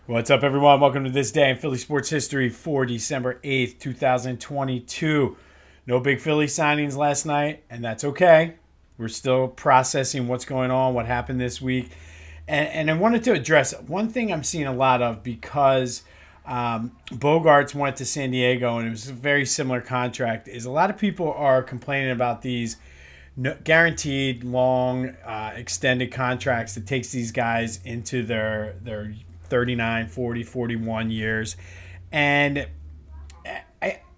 What's up, everyone? Welcome to This Day in Philly Sports History for December 8th, 2022. No big Philly signings last night, and that's okay. We're still processing what's going on, what happened this week. And I wanted to address one thing I'm seeing a lot of because Bogarts went to San Diego, and it was a very similar contract, is a lot of people are complaining about these guaranteed long extended contracts that takes these guys into their 39, 40, 41 years. And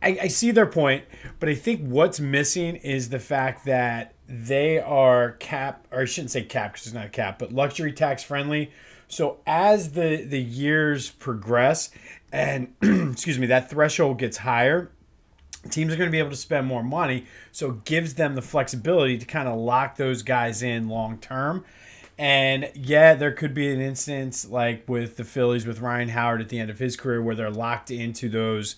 I see their point, but I think what's missing is the fact that they are cap, or I shouldn't say cap because it's not a cap, but luxury tax friendly. So as the years progress and excuse me, that threshold gets higher, teams are going to be able to spend more money. So it gives them the flexibility to kind of lock those guys in long term. And yeah, there could be an instance like with the Phillies with Ryan Howard at the end of his career where they're locked into those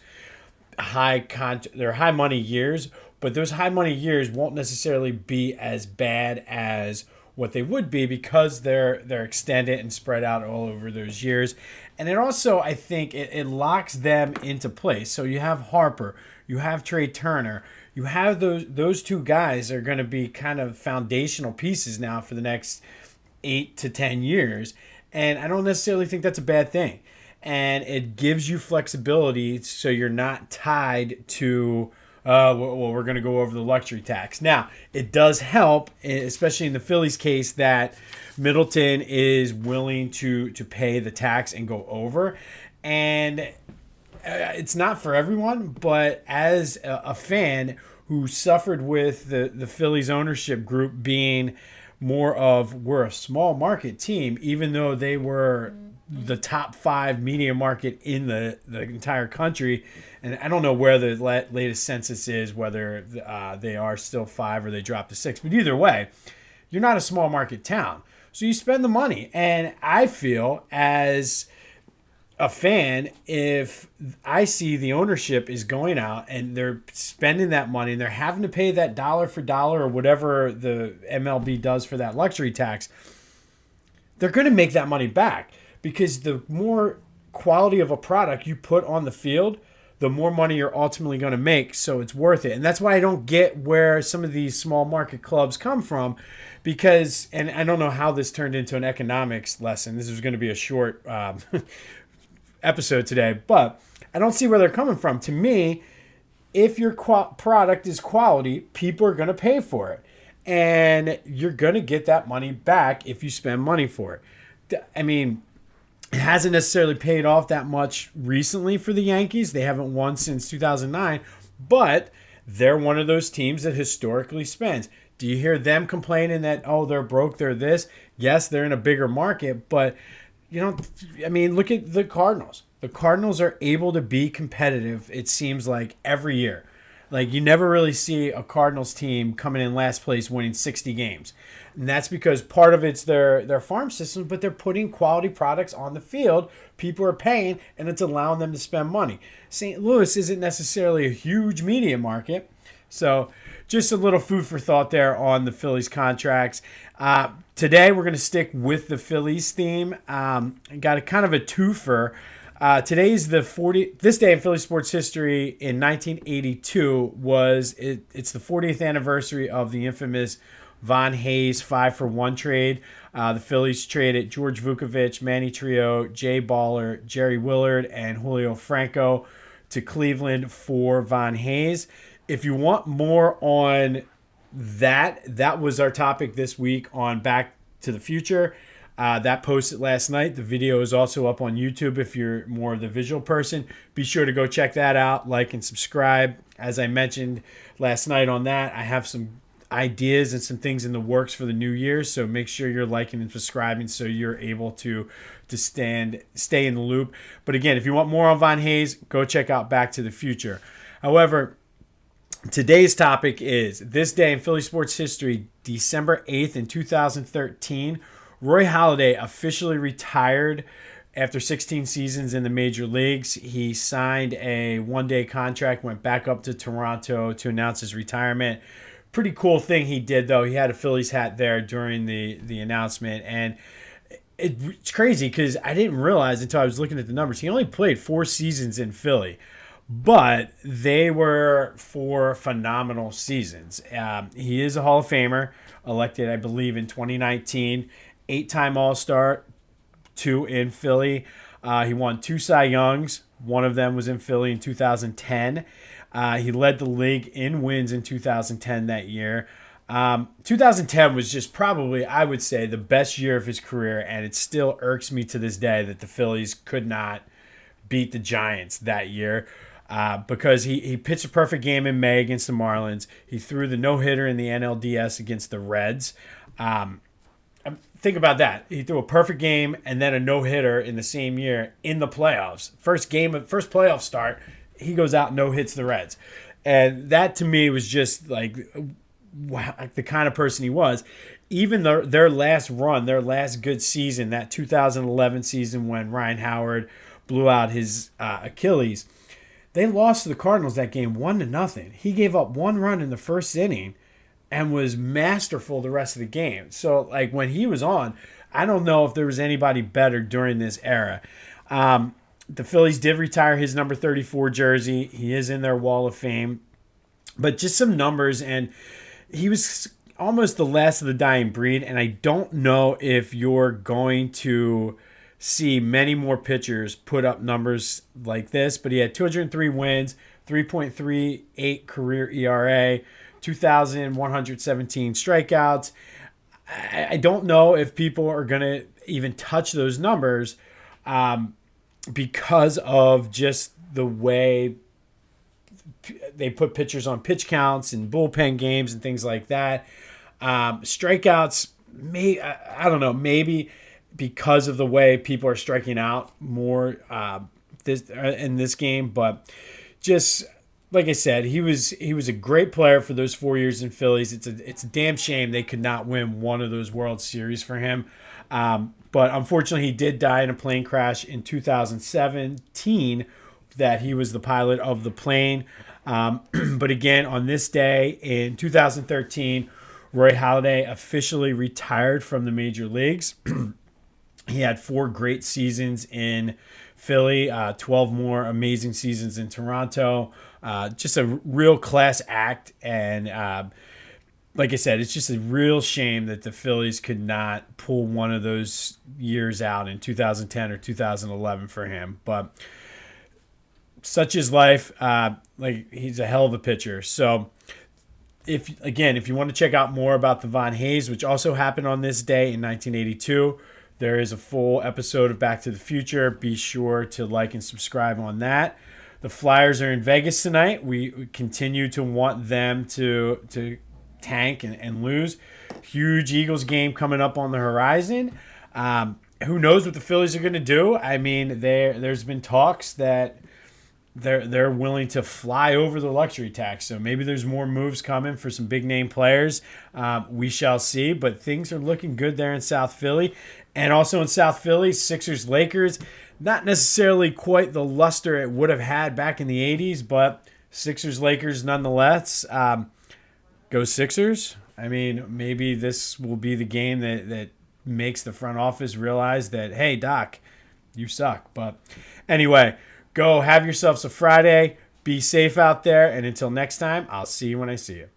their high money years, but those high money years won't necessarily be as bad as what they would be because they're extended and spread out all over those years. And it also, I think, it locks them into place. So you have Harper, you have Trey Turner, you have those two guys are going to be kind of foundational pieces now for the next 8 to 10 years. And I don't necessarily think that's a bad thing. And it gives you flexibility so you're not tied to, well, we're going to go over the luxury tax. Now, it does help, especially in the Phillies case, that Middleton is willing to pay the tax and go over. And it's not for everyone, but as a fan who suffered with the Phillies ownership group being more of, we're a small market team, even though they were the top 5 media market in the entire country. And I don't know where the latest census is, whether they are still 5 or they dropped to 6. But either way, you're not a small market town. So you spend the money. And I feel as a fan, if I see the ownership is going out and they're spending that money and they're having to pay that dollar for dollar or whatever the MLB does for that luxury tax, they're going to make that money back because the more quality of a product you put on the field, the more money you're ultimately going to make. So it's worth it. And that's why I don't get where some of these small market clubs come from because, and I don't know how this turned into an economics lesson. This is going to be a short episode today, but I don't see where they're coming from. To me, if your product is quality, people are going to pay for it. And you're going to get that money back if you spend money for it. I mean, it hasn't necessarily paid off that much recently for the Yankees. They haven't won since 2009, but they're one of those teams that historically spends. Do you hear them complaining that, oh, they're broke, they're this? Yes, they're in a bigger market, but I mean, look at the Cardinals. The Cardinals are able to be competitive, it seems like, every year. Like, you never really see a Cardinals team coming in last place winning 60 games. And that's because part of it's their farm system, but they're putting quality products on the field. People are paying, and it's allowing them to spend money. St. Louis isn't necessarily a huge media market. So just a little food for thought there on the Phillies contracts. Today, we're going to stick with the Phillies theme. Got a kind of a twofer. Today's this day in Philly sports history in 1982 it's the 40th anniversary of the infamous Von Hayes 5-for-1 trade. The Phillies traded George Vukovich, Manny Trio, Jay Baller, Jerry Willard, and Julio Franco to Cleveland for Von Hayes. If you want more on that was our topic this week on Back to the Future. That posted last night. The video is also up on YouTube if you're more of the visual person. Be sure to go check that out, like and subscribe. As I mentioned last night on that, I have some ideas and some things in the works for the new year, so make sure you're liking and subscribing so you're able to stay in the loop. But again, if you want more on Von Hayes, go check out Back to the Future. However, today's topic is this day in Philly sports history, December 8th in 2013. Roy Halladay officially retired after 16 seasons in the major leagues. He signed a one-day contract, went back up to Toronto to announce his retirement. Pretty cool thing he did, though. He had a Phillies hat there during the announcement. And It's crazy because I didn't realize until I was looking at the numbers. He only played 4 seasons in Philly, but they were 4 phenomenal seasons. He is a Hall of Famer, elected, I believe, in 2019, 8-time All-Star, 2 in Philly. He won 2 Cy Youngs. One of them was in Philly in 2010. He led the league in wins in 2010 that year. 2010 was just probably, I would say, the best year of his career, and it still irks me to this day that the Phillies could not beat the Giants that year. Because he pitched a perfect game in May against the Marlins. He threw the no-hitter in the NLDS against the Reds. Think about that. He threw a perfect game and then a no-hitter in the same year in the playoffs. First playoff start, he goes out and no-hits the Reds. And that, to me, was just like the kind of person he was. Even their last run, their last good season, that 2011 season when Ryan Howard blew out his Achilles, they lost to the Cardinals that game 1-0. He gave up 1 run in the first inning and was masterful the rest of the game. So, like, when he was on, I don't know if there was anybody better during this era. The Phillies did retire his number 34 jersey. He is in their Wall of Fame. But just some numbers, and he was almost the last of the dying breed, and I don't know if you're going to see many more pitchers put up numbers like this, but he had 203 wins, 3.38 career ERA, 2,117 strikeouts. I don't know if people are going to even touch those numbers because of just the way they put pitchers on pitch counts and bullpen games and things like that. Strikeouts, I don't know, maybe because of the way people are striking out more in this game. But just like I said, he was a great player for those 4 years in Phillies. It's a damn shame they could not win one of those World Series for him. But unfortunately, he did die in a plane crash in 2017 that he was the pilot of the plane. But again, on this day in 2013, Roy Halladay officially retired from the major leagues. He had 4 great seasons in Philly, 12 more amazing seasons in Toronto. Just a real class act. And like I said, it's just a real shame that the Phillies could not pull one of those years out in 2010 or 2011 for him. But such is life. Like, he's a hell of a pitcher. So if you want to check out more about the Von Hayes, which also happened on this day in 1982, there is a full episode of Back to the Future. Be sure to like and subscribe on that. The Flyers are in Vegas tonight. We continue to want them to tank and lose. Huge Eagles game coming up on the horizon. Who knows what the Phillies are going to do? I mean, there's been talks that they're willing to fly over the luxury tax. So maybe there's more moves coming for some big name players. We shall see. But things are looking good there in South Philly. And also in South Philly, Sixers, Lakers. Not necessarily quite the luster it would have had back in the 80s, but Sixers, Lakers nonetheless. Go Sixers. I mean, maybe this will be the game that makes the front office realize that, hey, Doc, you suck. But anyway, go have yourselves a Friday. Be safe out there. And until next time, I'll see you when I see you.